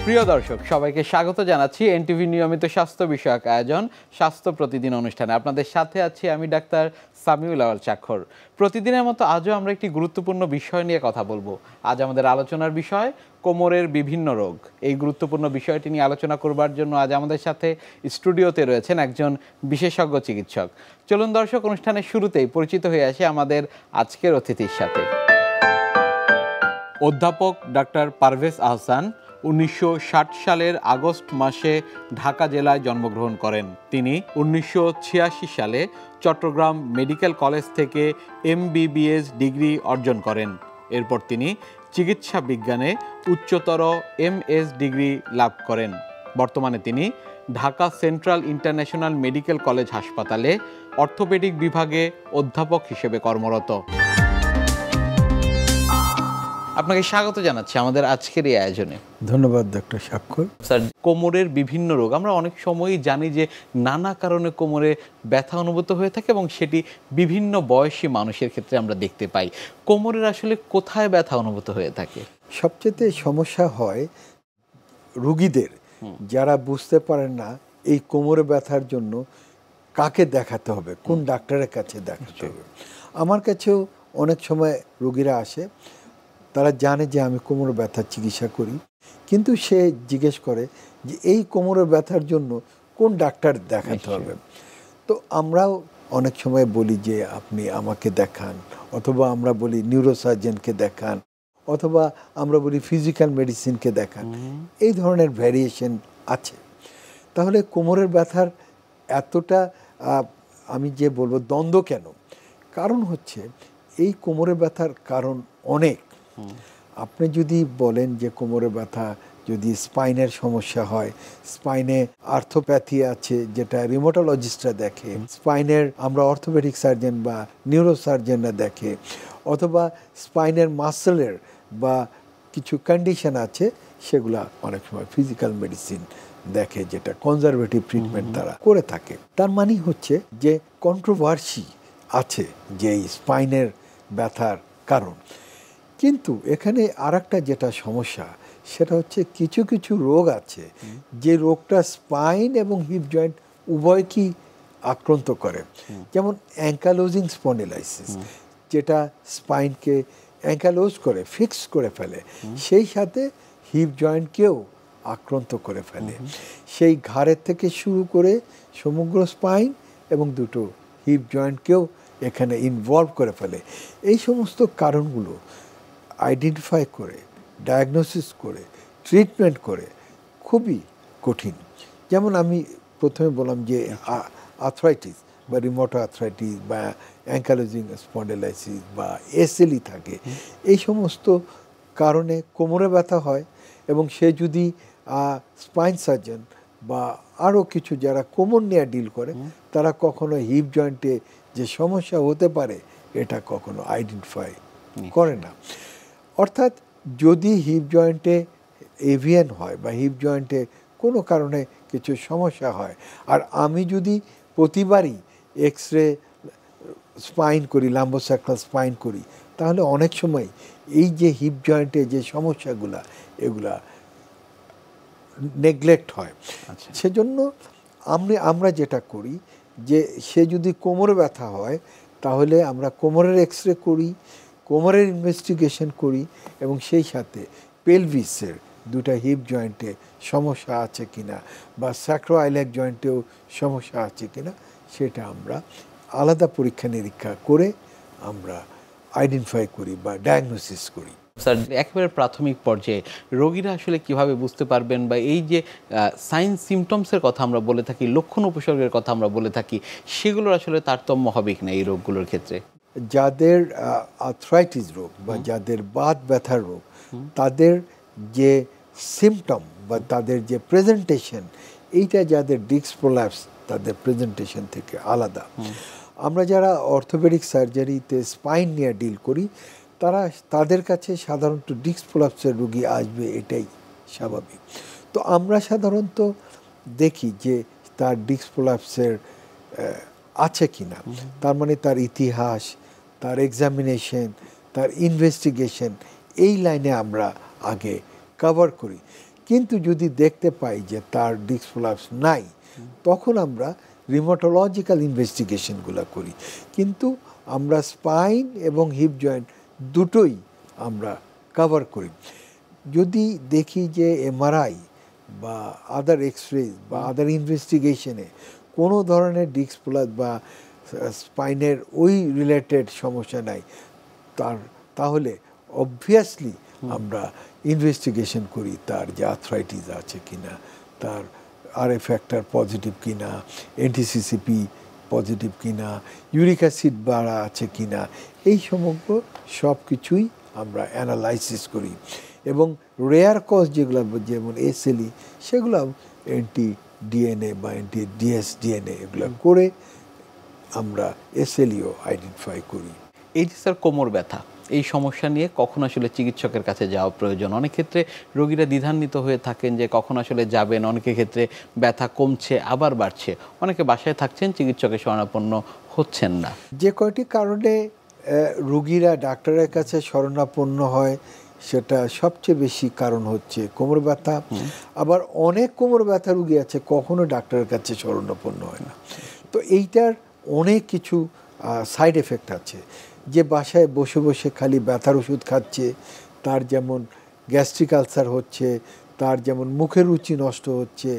প্রিয় দর্শক, সবাইকে স্বাগত জানাচ্ছি এনটিভি নিয়মিত স্বাস্থ্য বিষয়ক আয়োজন স্বাস্থ্য প্রতিদিন অনুষ্ঠানে। আপনাদের সাথে আছি আমি ডাক্তার সামিউল আওয়াল চাক্ষর। প্রতিদিনের মতো আজও আমরা একটি গুরুত্বপূর্ণ বিষয় নিয়ে কথা বলবো। আজ আমাদের আলোচনার বিষয় কোমরের বিভিন্ন রোগ। এই গুরুত্বপূর্ণ বিষয়টি নিয়ে আলোচনা করবার জন্য আজ আমাদের সাথে স্টুডিওতে রয়েছেন একজন বিশেষজ্ঞ চিকিৎসক। চলুন দর্শক, অনুষ্ঠানের শুরুতেই পরিচিত হয়ে আসি আমাদের আজকের অতিথির সাথে। অধ্যাপক ডাক্তার পারভেজ আহসান 1960 সালের আগস্ট মাসে ঢাকা জেলায় জন্মগ্রহণ করেন। তিনি 1986 সালে চট্টগ্রাম মেডিকেল কলেজ থেকে MBBS ডিগ্রি অর্জন করেন। এরপর তিনি চিকিৎসা বিজ্ঞানে উচ্চতর MS ডিগ্রি লাভ করেন। বর্তমানে তিনি Dhaka central international medical college হাসপাতালে অর্থোপেডিক বিভাগে অধ্যাপক হিসেবে কর্মরত। আপনাকে স্বাগত জানাচ্ছি আমাদের আজকের এই আয়োজনে। ধন্যবাদ ডক্টর স্বাক্ষর। স্যার, কোমরের বিভিন্ন রোগ আমরা অনেক সময়ই জানি যে নানা কারণে কোমরে ব্যথা অনুভূত হয়ে থাকে এবং সেটি বিভিন্ন বয়সী মানুষের ক্ষেত্রে আমরা দেখতে পাই। কোমরের আসলে কোথায় ব্যথা অনুভূত হয়ে থাকে? সবচেয়ে সমস্যা হয় রোগীদের, যারা বুঝতে পারেন না এই কোমরে ব্যথার জন্য কাকে দেখাতে হবে, কোন ডাক্তারের কাছে দেখাতে হবে। আমার কাছেও অনেক সময় রোগীরা আসে, তারা জানে যে আমি কোমরে ব্যথার চিকিৎসা করি, কিন্তু সে জিজ্ঞেস করে যে এই কোমরে ব্যথার জন্য কোন ডাক্তার দেখাতে হবে। তো আমরাও অনেক সময় বলি যে আপনি আমাকে দেখান, অথবা আমরা বলি নিউরোসার্জনকে দেখান, অথবা আমরা বলি ফিজিক্যাল মেডিসিনকে দেখান। এই ধরনের ভ্যারিয়েশন আছে। তাহলে কোমরের ব্যথার এতটা আমি যে বলবো দ্বন্দ্ব কেন? কারণ হচ্ছে এই কোমরের ব্যথার কারণ অনেক। আপনি যদি বলেন যে কোমরে ব্যথা যদি স্পাইনের সমস্যা হয়, স্পাইনে আর্থোপ্যাথি আছে যেটা রিউমাটোলজিস্টরা দেখে, স্পাইনের আমরা অর্থোপেডিক সার্জন বা নিউরোসার্জনরা দেখে, অথবা স্পাইনের মাসেলের বা কিছু কন্ডিশন আছে সেগুলা অনেক সময় ফিজিক্যাল মেডিসিন দেখে, যেটা কনজারভেটিভ ট্রিটমেন্ট তারা করে থাকে। তার মানে হচ্ছে যে কন্ট্রোভার্সি আছে যে এই স্পাইনের ব্যথার কারণ। কিন্তু এখানে আরেকটা যেটা সমস্যা, সেটা হচ্ছে কিছু কিছু রোগ আছে যে রোগটা স্পাইন এবং হিপ জয়েন্ট উভয়কেই আক্রান্ত করে। যেমন অ্যাঙ্কালোজিং স্পন্ডিলাইসিস, যেটা স্পাইনকে অ্যাঙ্কালোজ করে ফিক্স করে ফেলে, সেই সাথে হিপ জয়েন্টকেও আক্রান্ত করে ফেলে। সেই ঘাড়ের থেকে শুরু করে সমগ্র স্পাইন এবং দুটো হিপ জয়েন্টকেও এখানে ইনভলভ করে ফেলে। এই সমস্ত কারণগুলো আইডেন্টিফাই করে, ডায়াগনোসিস করে, ট্রিটমেন্ট করে খুবই কঠিন। যেমন আমি প্রথমে বললাম যে আর্থ্রাইটিস বা রিমোটো আর্থ্রাইটিস বা অ্যাঙ্কালোজিং স্পন্ডিলাইসিস বা SLE থাকে, এই সমস্ত কারণে কোমরে ব্যথা হয়। এবং সে যদি স্পাইন সার্জন বা আরও কিছু যারা কোমর নিয়ে ডিল করে, তারা কখনো হিপ জয়েন্টে যে সমস্যা হতে পারে এটা কখনো আইডেন্টিফাই করে না। অর্থাৎ যদি হিপ জয়েন্টে এভিএন হয় বা হিপ জয়েন্টে কোনো কারণে কিছু সমস্যা হয়, আর আমি যদি প্রতিবারই এক্সরে স্পাইন করি, লাম্বোস্যাক্রাল স্পাইন করি, তাহলে অনেক সময় এই যে হিপ জয়েন্টে যে সমস্যাগুলা এগুলা নেগলেক্ট হয়। সেজন্য আমরা যেটা করি যে সে যদি কোমরে ব্যথা হয় তাহলে আমরা কোমরের এক্সরে করি, কোমরের ইনভেস্টিগেশন করি, এবং সেই সাথে পেলভিসের দুটা হিপ জয়েন্টে সমস্যা আছে কিনা বা স্যাক্রোআইলিয়াক জয়েন্টেও সমস্যা আছে কিনা সেটা আমরা আলাদা পরীক্ষা নিরীক্ষা করে আমরা আইডেন্টিফাই করি বা ডায়াগনোসিস করি। স্যার, একেবারে প্রাথমিক পর্যায়ে রোগীরা আসলে কিভাবে বুঝতে পারবেন, বা এই যে সাইন সিমটমসের কথা আমরা বলে থাকি, লক্ষণ উপসর্গের কথা আমরা বলে থাকি, সেগুলোর আসলে তারতম্য হবে কিনা এই রোগগুলোর ক্ষেত্রে? যাদের আর্থ্রাইটিস রোগ বা যাদের বাত ব্যথার রোগ, তাদের যে সিমটম বা তাদের যে প্রেজেন্টেশন, এইটা যাদের ডিস্ক প্রোল্যাপস তাদের প্রেজেন্টেশন থেকে আলাদা। আমরা যারা অর্থোপেডিক সার্জারিতে স্পাইন নিয়ে ডিল করি, তাদের কাছে সাধারণত ডিস্ক প্রোল্যাপসের রোগী আসবে, এটাই স্বাভাবিক। তো আমরা সাধারণত দেখি যে তার ডিস্ক প্রোল্যাপসের আছে কিনা, তার মানে তার ইতিহাস, তার এক্সামিনেশন, তার ইনভেস্টিগেশন, এই লাইনে আমরা আগে কভার করি। কিন্তু যদি দেখতে পাই যে তার ডিস্ক প্রলাপস নাই, তখন আমরা রিমোটোলজিক্যাল ইনভেস্টিগেশনগুলো করি। কিন্তু আমরা স্পাইন এবং হিপ জয়েন্ট দুটোই আমরা কভার করি। যদি দেখি যে এমআরআই বা আদার এক্সরে বা আদার ইনভেস্টিগেশনে কোনো ধরনের ডিস্ক প্রলাপস বা স্পাইনের ওই রিলেটেড সমস্যা নাই, তাহলে অবভিয়াসলি আমরা ইনভেস্টিগেশন করি তার যে আর্থ্রাইটিস আছে কিনা, তার আরএ ফ্যাক্টর পজিটিভ কিনা, এনটিসিসিপি পজিটিভ কিনা, ইউরিক অ্যাসিড বাড়া আছে কিনা, এই সমগ্র সব কিছুই আমরা অ্যানালাইসিস করি। এবং রেয়ার কজ যেগুলো যেমন এসএলই, সেগুলো এন্টি ডিএনএ বা এন্টি ডিএসডিএনএ এগুলো করে আমরা এসএলইও আইডেন্টিফাই করি। এই যে স্যার কোমর ব্যথা, এই সমস্যা নিয়ে কখন আসলে চিকিৎসকের কাছে যাওয়া প্রয়োজন? অনেক ক্ষেত্রে রোগীরা দ্বিধান্বিত হয়ে থাকেন যে কখন আসলে যাবেন। অনেকের ক্ষেত্রে ব্যথা কমছে আবার বাড়ছে, অনেকে বাসায় থাকছেন, চিকিৎসকের শরণাপন্ন হচ্ছেন না। যে কয়টি কারণে রোগীরা ডাক্তারের কাছে শরণাপন্ন হয়, সেটা সবচেয়ে বেশি কারণ হচ্ছে কোমর ব্যথা। আবার অনেক কোমর ব্যথা রোগী আছে কখনো ডাক্তারের কাছে শরণাপন্ন হয় না। তো এইটার অনেক কিছু সাইড এফেক্ট আছে। যে বাসায় বসে বসে খালি ব্যথার ওষুধ খাচ্ছে, তার যেমন গ্যাস্ট্রিক আলসার হচ্ছে, তার যেমন মুখের রুচি নষ্ট হচ্ছে,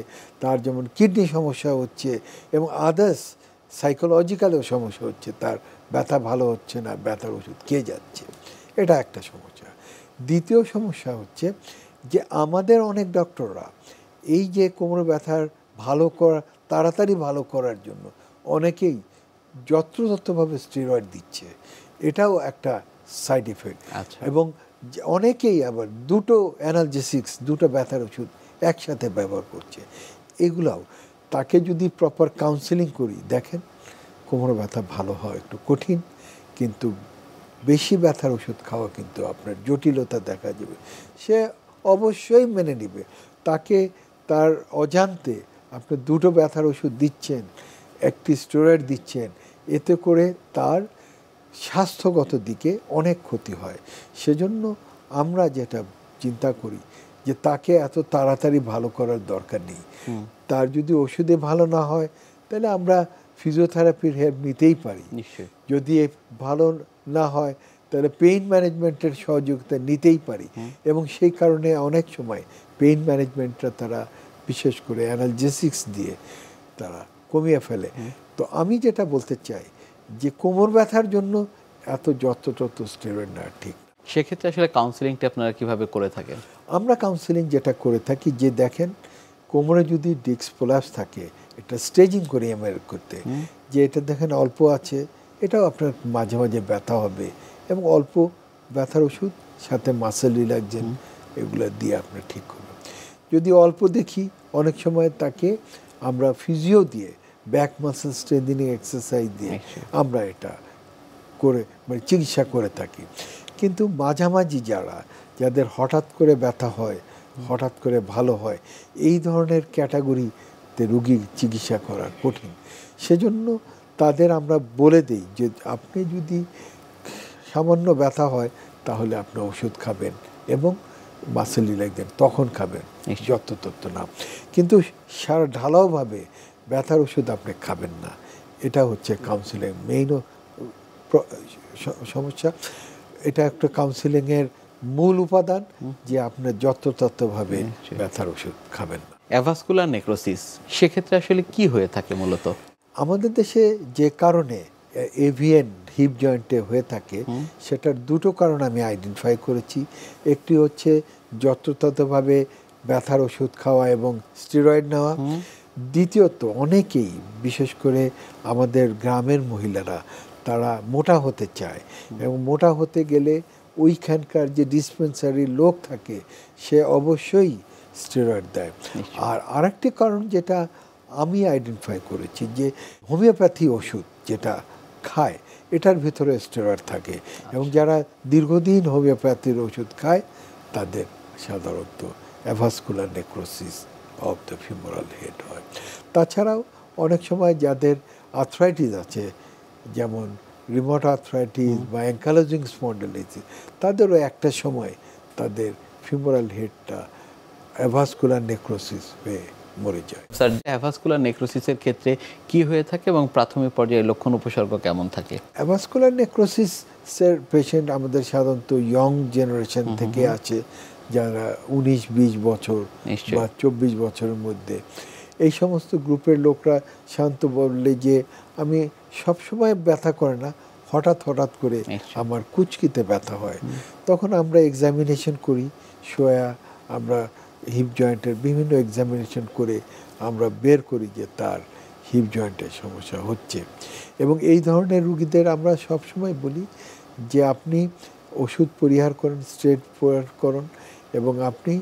তার যেমন কিডনি সমস্যা হচ্ছে, এবং আদার্স সাইকোলজিক্যালও সমস্যা হচ্ছে, তার ব্যথা ভালো হচ্ছে না, ব্যথার ওষুধ খেয়ে যাচ্ছে। এটা একটা সমস্যা। দ্বিতীয় সমস্যা হচ্ছে যে আমাদের অনেক ডক্টররা এই যে কোমর ব্যথার ভালো করা, তাড়াতাড়ি ভালো করার জন্য অনেকেই যত্রতত্রভাবে স্টেরয়েড দিচ্ছে। এটাও একটা সাইড এফেক্ট। এবং অনেকেই আবার দুটো অ্যানালজেসিক্স, দুটো ব্যথার ওষুধ একসাথে ব্যবহার করছে। এগুলাও তাকে যদি প্রপার কাউন্সেলিং করি, দেখেন কোমর ব্যথা ভালো হওয়া একটু কঠিন, কিন্তু বেশি ব্যথার ওষুধ খাওয়া কিন্তু আপনার জটিলতা দেখা যাবে। সে অবশ্যই মেনে নেবে। তাকে তার অজান্তে আপনি দুটো ব্যথার ওষুধ দিচ্ছেন, একটি স্টেরয়েড দিচ্ছেন, এতে করে তার স্বাস্থ্যগত দিকে অনেক ক্ষতি হয়। সেজন্য আমরা যেটা চিন্তা করি যে তাকে এত তাড়াতাড়ি ভালো করার দরকার নেই। তার যদি ওষুধে ভালো না হয়, তাহলে আমরা ফিজিওথেরাপির হেল্প নিতেই পারি। যদি ভালো না হয়, তাহলে পেইন ম্যানেজমেন্টের সহযোগিতা নিতেই পারি। এবং সেই কারণে অনেক সময় পেইন ম্যানেজমেন্টটা তারা বিশেষ করে অ্যানালজেসিক্স দিয়ে তারা কমিয়ে ফেলে। তো আমি যেটা বলতে চাই যে কোমর ব্যথার জন্য এত যত্রতত্র স্টেরয়েড না ঠিক। সেক্ষেত্রে আসলে কাউন্সিলিংটা আপনারা কিভাবে করে থাকেন? আমরা কাউন্সিলিং যেটা করে থাকি, যে দেখেন কোমরে যদি ডিস্ক প্রলাপস থাকে, এটা স্টেজিং করে এমআরআই করতে, যে এটা দেখেন অল্প আছে, এটাও আপনার মাঝে মাঝে ব্যথা হবে, এবং অল্প ব্যথার ওষুধ সাথে মাসেল রিল্যাক্সেন্ট এগুলো দিয়ে আপনার ঠিক করবেন। যদি অল্প দেখি, অনেক সময় তাকে আমরা ফিজিও দিয়ে, ব্যাক মাসেল স্ট্রেন্থেনিং এক্সারসাইজ দিয়ে আমরা এটা করে মানে চিকিৎসা করে থাকি। কিন্তু মাঝামাঝি যাদের হঠাৎ করে ব্যথা হয়, হঠাৎ করে ভালো হয়, এই ধরনের ক্যাটাগরিতে রুগী চিকিৎসা করা কঠিন। সেজন্য তাদের আমরা বলে দিই যে আপনি যদি সামান্য ব্যথা হয়, তাহলে আপনি ওষুধ খাবেন এবং মাসেল রিল্যাক্সেন্ট তখন খাবেন, যত্রতত্র না। কিন্তু সারা ঢালাওভাবে ব্যথার ওষুধ আপনি খাবেন না। এটা হচ্ছে কাউন্সিলিং মেইন সমস্যা। এটা একটা কাউন্সিলিংয়ের মূল উপাদান, যে আপনার যত্রতত্রভাবে ব্যথার ওষুধ খাবেন না। অ্যাভাসকুলার নেক্রোসিস, সেক্ষেত্রে আসলে কি হয়ে থাকে মূলত? আমাদের দেশে যে কারণে এভিএন হিপ জয়েন্টে হয়ে থাকে, সেটার দুটো কারণ আমি আইডেন্টিফাই করেছি। একটি হচ্ছে যত্রতত্রভাবে ব্যথার ওষুধ খাওয়া এবং স্টেরয়েড নেওয়া। দ্বিতীয়ত, অনেকেই বিশেষ করে আমাদের গ্রামের মহিলারা, তারা মোটা হতে চায়, এবং মোটা হতে গেলে ওইখানকার যে ডিসপেন্সারি লোক থাকে, সে অবশ্যই স্টেরয়েড দেয়। আর আরেকটি কারণ যেটা আমি আইডেন্টিফাই করেছি, যে হোমিওপ্যাথি ওষুধ যেটা খায়, এটার ভিতরে স্টেরয়েড থাকে, এবং যারা দীর্ঘদিন হোমিওপ্যাথির ওষুধ খায়, তাদের সাধারণত avascular necrosis of the femoral head হয়। তাছাড়াও অনেক সময় যাদের আর্থ্রাইটিস আছে, যেমন রিমোট আর্থ্রাইটিস বা অ্যাঙ্কালোজিং স্পন্ডিলাইটিস, তাদেরও একটা সময় তাদের ফিমোরাল হেডটা অ্যাভাসকুলার নেক্রোসিস হয়ে মরে যায়। স্যার, অ্যাভাসকুলার নেক্রোসিসের ক্ষেত্রে কি হয়ে থাকে এবং প্রাথমিক পর্যায়ে লক্ষণ উপসর্গ কেমন থাকে? অ্যাভাসকুলার নেক্রোসিসের পেশেন্ট আমাদের সাধারণত ইয়ং জেনারেশন থেকে আছে, যারা 19-20 বছর বা 24 বছরের মধ্যে। এই সমস্ত গ্রুপের লোকরা শান্ত বললে যে আমি সবসময় ব্যথা করে না, হঠাৎ হঠাৎ করে আমার কুচকিতে ব্যথা হয়, তখন আমরা এক্সামিনেশন করি, আমরা হিপ জয়েন্টের বিভিন্ন এক্সামিনেশন করে আমরা বের করি যে তার হিপ জয়েন্টের সমস্যা হচ্ছে। এবং এই ধরনের রুগীদের আমরা সবসময় বলি যে আপনি ওষুধ পরিহার করেন, স্ট্রেট পরিহার করুন, এবং আপনি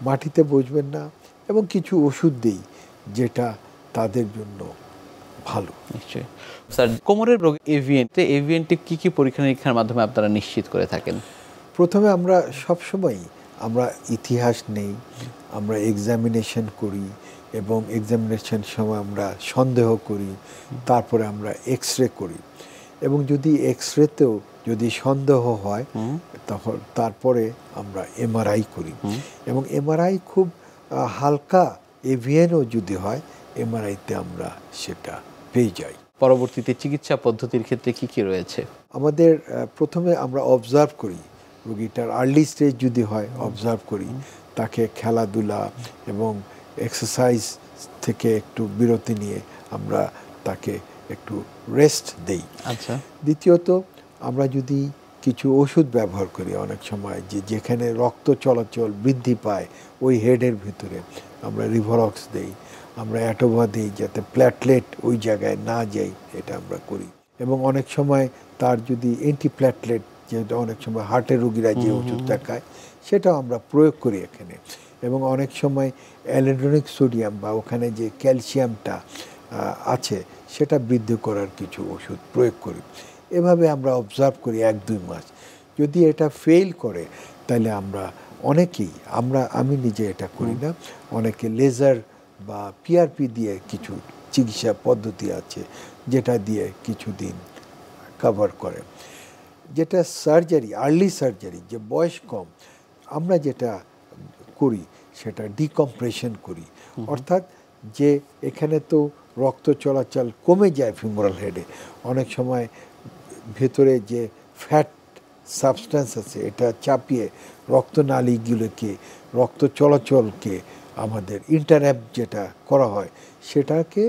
মাটিতে বসবেন না, এবং কিছু ওষুধ দিই যেটা তাদের জন্য ভালো। নিশ্চয়ই স্যার, কোমরের রোগ এভিএনটি কি কি পরীক্ষা নিরীক্ষার মাধ্যমে আপনারা নিশ্চিত করে থাকেন? প্রথমে আমরা সবসময় আমরা ইতিহাস নেই, আমরা এক্সামিনেশন করি, এবং এক্সামিনেশন সময় আমরা সন্দেহ করি, তারপরে আমরা এক্সরে করি, এবং যদি এক্সরেতেও যদি সন্দেহ হয় তখন তারপরে আমরা এমআরআই করি, এবং এমআরআই খুব হালকা এভিএনও যদি হয় এমআরআইতে আমরা সেটা পেয়ে যাই। পরবর্তীতে চিকিৎসা পদ্ধতির ক্ষেত্রে কি কি রয়েছে? আমাদের প্রথমে আমরা অবজার্ভ করি, রোগীটার আর্লি স্টেজ যদি হয় অবজার্ভ করি, তাকে খেলাধুলা এবং এক্সারসাইজ থেকে একটু বিরতি নিয়ে আমরা তাকে একটু রেস্ট দেই। আচ্ছা। দ্বিতীয়ত আমরা যদি কিছু ওষুধ ব্যবহার করি, অনেক সময় যেখানে রক্ত চলাচল বৃদ্ধি পায় ওই হেডের ভিতরে আমরা রিভরক্স দেই, আমরা অ্যাটোভা দিই যাতে প্ল্যাটলেট ওই জায়গায় না যায়, এটা আমরা করি। এবং অনেক সময় তার যদি অ্যান্টিপ্ল্যাটলেট, যেটা অনেক সময় হার্টের রোগীরা যে ওষুধটা খায় সেটাও আমরা প্রয়োগ করি এখানে। এবং অনেক সময় অ্যালিডোনিক সোডিয়াম বা ওখানে যে ক্যালসিয়ামটা আছে সেটা বৃদ্ধি করার কিছু ওষুধ প্রয়োগ করি। এভাবে আমরা অবজার্ভ করি 1-2 মাস। যদি এটা ফেল করে তাহলে আমি নিজে এটা করি না, অনেকে লেজার বা পিআরপি দিয়ে কিছু চিকিৎসা পদ্ধতি আছে যেটা দিয়ে কিছুদিন কভার করে। যেটা সার্জারি, আর্লি সার্জারি, যে বয়স কম, আমরা যেটা করি সেটা ডিকম্প্রেশন করি, অর্থাৎ যে এখানে তো রক্ত চলাচল কমে যায় ফিমোরাল হেডে, অনেক সময় ভেতরে যে ফ্যাট সাবস্ট্যান্স আছে এটা চাপিয়ে রক্তনালীগুলোকে, রক্ত চলাচলকে আমাদের ইন্টারাপ্ট যেটা করা হয় সেটাকে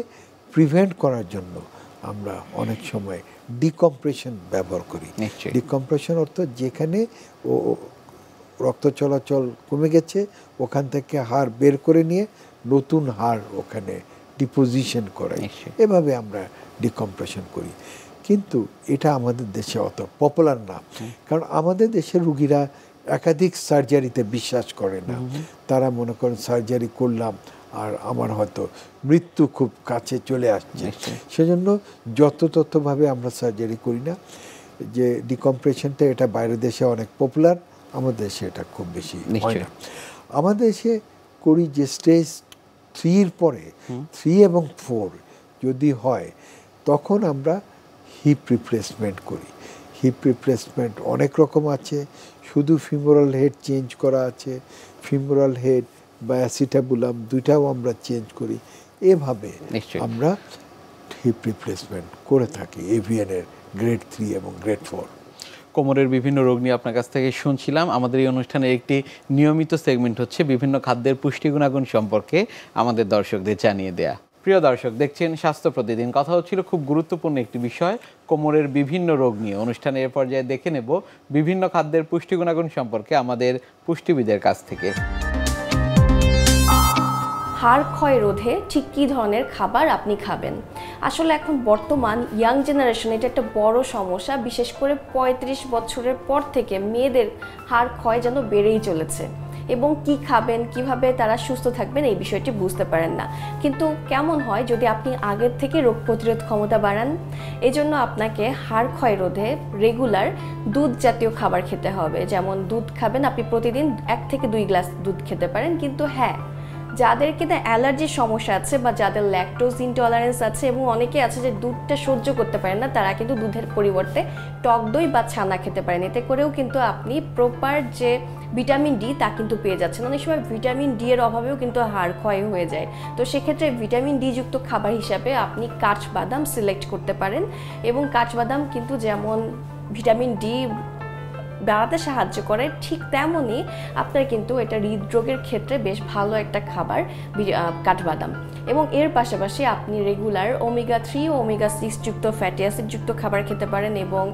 প্রিভেন্ট করার জন্য আমরা অনেক সময় ডিকম্প্রেশন ব্যবহার করি। ডিকম্প্রেশন অর্থ যেখানে রক্ত চলাচল কমে গেছে ওখান থেকে হাড় বের করে নিয়ে নতুন হাড় ওখানে ডিপোজিশন করাই, এভাবে আমরা ডিকম্প্রেশন করি। কিন্তু এটা আমাদের দেশে অত পপুলার না, কারণ আমাদের দেশের রুগীরা একাধিক সার্জারিতে বিশ্বাস করে না। তারা মনে করেন সার্জারি করলাম আর আমার হয়তো মৃত্যু খুব কাছে চলে আসছে, সেজন্য যথাযথভাবে আমরা সার্জারি করি না। যে ডিকম্প্রেশনটা এটা বাইরের দেশে অনেক পপুলার, আমাদের দেশে এটা খুব বেশি হয় না। আমাদের দেশে করি যে স্টেজ 3 পরে 3 এবং 4 যদি হয় তখন আমরা হিপ রিপ্লেসমেন্ট করি। হিপ রিপ্লেসমেন্ট অনেক রকম আছে, শুধু ফিমোরাল হেড চেঞ্জ করা আছে, ফিমোরাল হেড বা অ্যাসিটাবুলাম দুইটাও আমরা চেঞ্জ করি। এভাবে আমরা হিপ রিপ্লেসমেন্ট করে থাকি এভিএনের গ্রেড 3 এবং গ্রেড 4। কোমরের বিভিন্ন রোগ নিয়ে আপনার কাছ থেকে শুনছিলাম। আমাদের এই অনুষ্ঠানের একটি নিয়মিত সেগমেন্ট হচ্ছে বিভিন্ন খাদ্যের পুষ্টি গুণাগুণ সম্পর্কে আমাদের দর্শকদের জানিয়ে দেয়া। প্রিয় দর্শক, দেখছেন স্বাস্থ্য প্রতিদিন। কথা হচ্ছিল খুব গুরুত্বপূর্ণ একটি বিষয়, কোমরের বিভিন্ন রোগ নিয়ে। অনুষ্ঠানের এ পর্যায়ে দেখে নেব বিভিন্ন খাদ্যের পুষ্টি গুণাগুণ সম্পর্কে আমাদের পুষ্টিবিদের কাছ থেকে। হাড় ক্ষয় রোধে ঠিক কী ধরনের খাবার আপনি খাবেন? আসলে এখন বর্তমান ইয়াং জেনারেশন এটা একটা বড় সমস্যা, বিশেষ করে 35 বছরের পর থেকে মেয়েদের হাড় ক্ষয় যেন বেড়েই চলেছে, এবং কি খাবেন, কিভাবে তারা সুস্থ থাকবেন এই বিষয়টি বুঝতে পারেন না। কিন্তু কেমন হয় যদি আপনি আগের থেকে রোগ প্রতিরোধ ক্ষমতা বাড়ান? এজন্য আপনাকে হাড় ক্ষয় রোধে রেগুলার দুধ জাতীয় খাবার খেতে হবে। যেমন দুধ খাবেন আপনি প্রতিদিন 1 থেকে 2 গ্লাস দুধ খেতে পারেন, কিন্তু হ্যাঁ, যাদের কিনা অ্যালার্জির সমস্যা আছে বা যাদের ল্যাকটোজ ইনটলারেন্স আছে এবং অনেকে আছে যে দুধটা সহ্য করতে পারেন না, তারা কিন্তু দুধের পরিবর্তে টক দই বা ছানা খেতে পারেন। এতে করেও কিন্তু আপনি প্রপার যে ভিটামিন ডি তা কিন্তু পেয়ে যাচ্ছেন। অনেক সময় ভিটামিন ডি এর অভাবেও কিন্তু হাড় ক্ষয় হয়ে যায়। তো সেক্ষেত্রে ভিটামিন ডি যুক্ত খাবার হিসাবে আপনি কাঠবাদাম সিলেক্ট করতে পারেন, এবং কাঠবাদাম কিন্তু যেমন ভিটামিন ডি বাড়াতে সাহায্য করে, ঠিক তেমনই আপনার কিন্তু এটা হৃদরোগের ক্ষেত্রে বেশ ভালো একটা খাবার কাঠবাদাম। এবং এর পাশাপাশি আপনি রেগুলার ওমেগা 3 ও ওমেগা 6 যুক্ত ফ্যাটি অ্যাসিড যুক্ত খাবার খেতে পারেন, এবং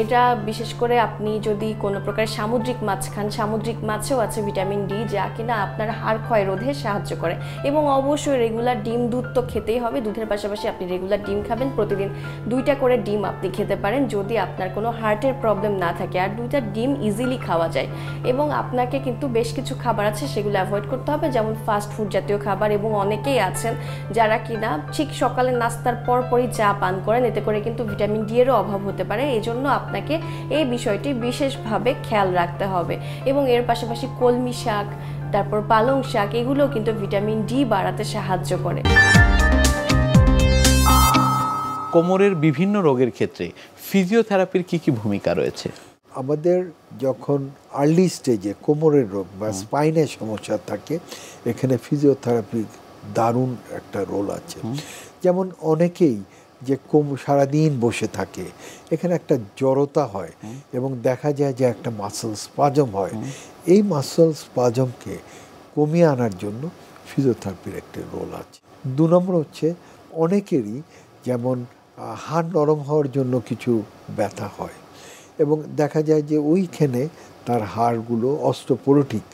এটা বিশেষ করে আপনি যদি কোনো প্রকার সামুদ্রিক মাছ খান, সামুদ্রিক মাছেও আছে ভিটামিন ডি যা কিনা আপনার হাড় ক্ষয় রোধে সাহায্য করে। এবং অবশ্যই রেগুলার ডিম দুধ তো খেতেই হবে, দুধের পাশাপাশি আপনি রেগুলার ডিম খাবেন, প্রতিদিন 2টা করে ডিম আপনি খেতে পারেন যদি আপনার কোনো হার্টের প্রবলেম না থাকে। আর 2টা ডিম ইজিলি খাওয়া যায়। এবং আপনাকে কিন্তু বেশ কিছু খাবার আছে সেগুলো অ্যাভয়েড করতে হবে, যেমন ফাস্ট ফুড জাতীয় খাবার। এবং অনেকেই আছেন যারা কিনা ঠিক সকালে নাস্তার পরপরই চা পান করেন, এতে করে কিন্তু ভিটামিন ডি এরও অভাব হতে পারে। এই জন্য আপনাকে এই বিষয়টি বিশেষভাবে খেয়াল রাখতে হবে। এবং এর পাশাপাশি কলমি শাক, তারপর পালং শাক, এগুলোও কিন্তু ভিটামিন ডি বাড়াতে সাহায্য করে। কোমরের বিভিন্ন রোগের ক্ষেত্রে ফিজিওথেরাপির কি ভূমিকা রয়েছে? আমাদের যখন আর্লি স্টেজে কোমরের রোগ বা স্পাইনের সমস্যা থাকে, এখানে ফিজিওথেরাপির দারুণ একটা রোল আছে। যেমন অনেকেই যে সারাদিন বসে থাকে, এখানে একটা জড়তা হয় এবং দেখা যায় যে একটা মাসল স্পাজম হয়। এই মাসল স্পাজমকে কমিয়ে আনার জন্য ফিজিওথেরাপির একটা রোল আছে। 2 নম্বর হচ্ছে অনেকেরই যেমন হাড় নরম হওয়ার জন্য কিছু ব্যথা হয় এবং দেখা যায় যে ওইখানে তার হাড়গুলো অস্টিওপোরোটিক,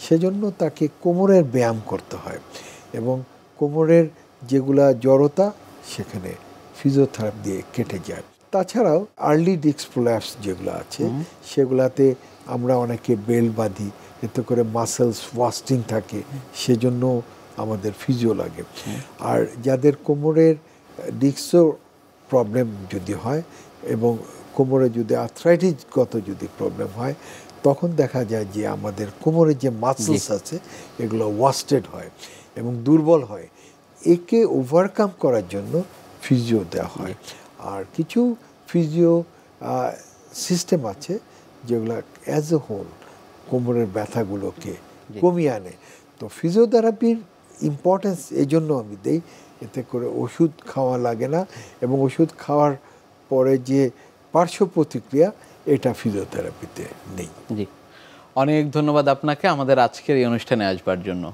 সেজন্য তাকে কোমরের ব্যায়াম করতে হয় এবং কোমরের যেগুলা জড়তা সেখানে ফিজিওথেরাপি দিয়ে কেটে যায়। তাছাড়াও আর্লি ডিস্ক প্রোল্যাপস যেগুলো আছে সেগুলাতে আমরা অনেকে বেল্ট বাঁধি, এতে করে মাসেলস ওয়াস্টিং থাকে, সেজন্য আমাদের ফিজিও লাগে। আর যাদের কোমরের ডিস্কও প্রবলেম যদি হয় এবং কোমরে যদি আর্থ্রাইটিসগত যদি প্রবলেম হয়, তখন দেখা যায় যে আমাদের কোমরের যে মাসলস আছে এগুলো ওয়াস্টেড হয় এবং দুর্বল হয়। একে ওভারকাম করার জন্য ফিজিও দেওয়া হয়। আর কিছু ফিজিও সিস্টেম আছে যেগুলো অ্যাজ এ হোল কোমরের ব্যথাগুলোকে কমিয়ে আনে। তো ফিজিওথেরাপির ইম্পর্টেন্স এই জন্য আমি দেই, এতে করে ওষুধ খাওয়া লাগে না এবং ওষুধ খাওয়ার পরে যে পার্শ্ব প্রতিক্রিয়া এটা ফিজিওথেরাপিতে নেই। জি, অনেক ধন্যবাদ আপনাকে আমাদের আজকের এই অনুষ্ঠানে আসবার জন্য।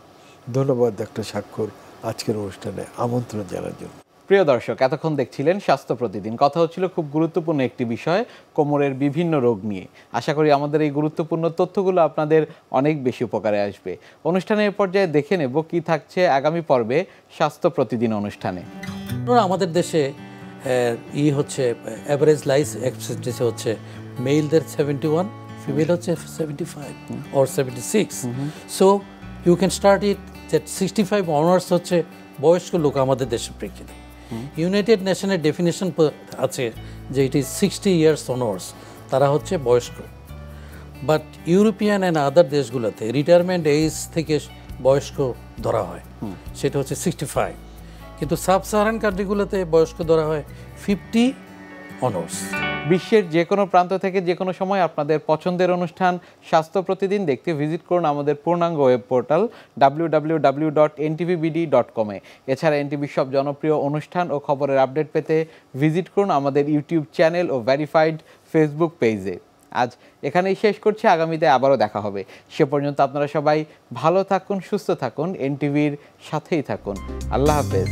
ধন্যবাদ ডক্টর স্বাক্ষর, আজকের অনুষ্ঠানে আমন্ত্রণ জানার জন্য। প্রিয় দর্শক, এতক্ষণ দেখছিলেন স্বাস্থ্য প্রতিদিন। কথা হচ্ছিল খুব গুরুত্বপূর্ণ একটি বিষয়, কোমরের বিভিন্ন রোগ নিয়ে। আশা করি আমাদের এই গুরুত্বপূর্ণ তথ্যগুলো আপনাদের অনেক বেশি উপকারে আসবে। অনুষ্ঠানের পর্যায়ে দেখে নেব কি থাকছে আগামী পর্বে স্বাস্থ্য প্রতিদিন অনুষ্ঠানে। আমাদের দেশে হচ্ছে অ্যাভারেজ লাইফ এক্সপেক্টেন্সি হচ্ছে মেলদের 71, ফিমেল হচ্ছে 75 or 76। So you can start it that 65 honours হচ্ছে বয়স্ক লোক আমাদের দেশের প্রেক্ষিতে। ইউনাইটেড নেশনের ডেফিনেশন আছে যে ইট ইজ 60 ইয়ার্স অনার্স, তারা হচ্ছে বয়স্ক। বাট ইউরোপিয়ান অ্যান্ড আদার দেশগুলোতে রিটায়ারমেন্ট এজ থেকে বয়স্ক ধরা হয়, সেটা হচ্ছে 65। কিন্তু সাব সাহারান কান্ট্রিগুলোতে বয়স্ক ধরা হয় 50 অনার্স। বিশ্বের যে কোনো প্রান্ত থেকে যে কোনো সময় আপনাদের পছন্দের অনুষ্ঠান স্বাস্থ্য প্রতিদিন দেখতে ভিজিট করুন আমাদের পূর্ণাঙ্গ ওয়েব পোর্টাল www.ntvbd.com। এছাড়া এনটিভির সব জনপ্রিয় অনুষ্ঠান ও খবরের আপডেট পেতে ভিজিট করুন আমাদের ইউটিউব চ্যানেল ও ভেরিফাইড ফেসবুক পেজে। আজ এখানেই শেষ করছি, আগামীতে আবারও দেখা হবে। সে পর্যন্ত আপনারা সবাই ভালো থাকুন, সুস্থ থাকুন, এনটিভির সাথেই থাকুন। আল্লাহ হাফেজ।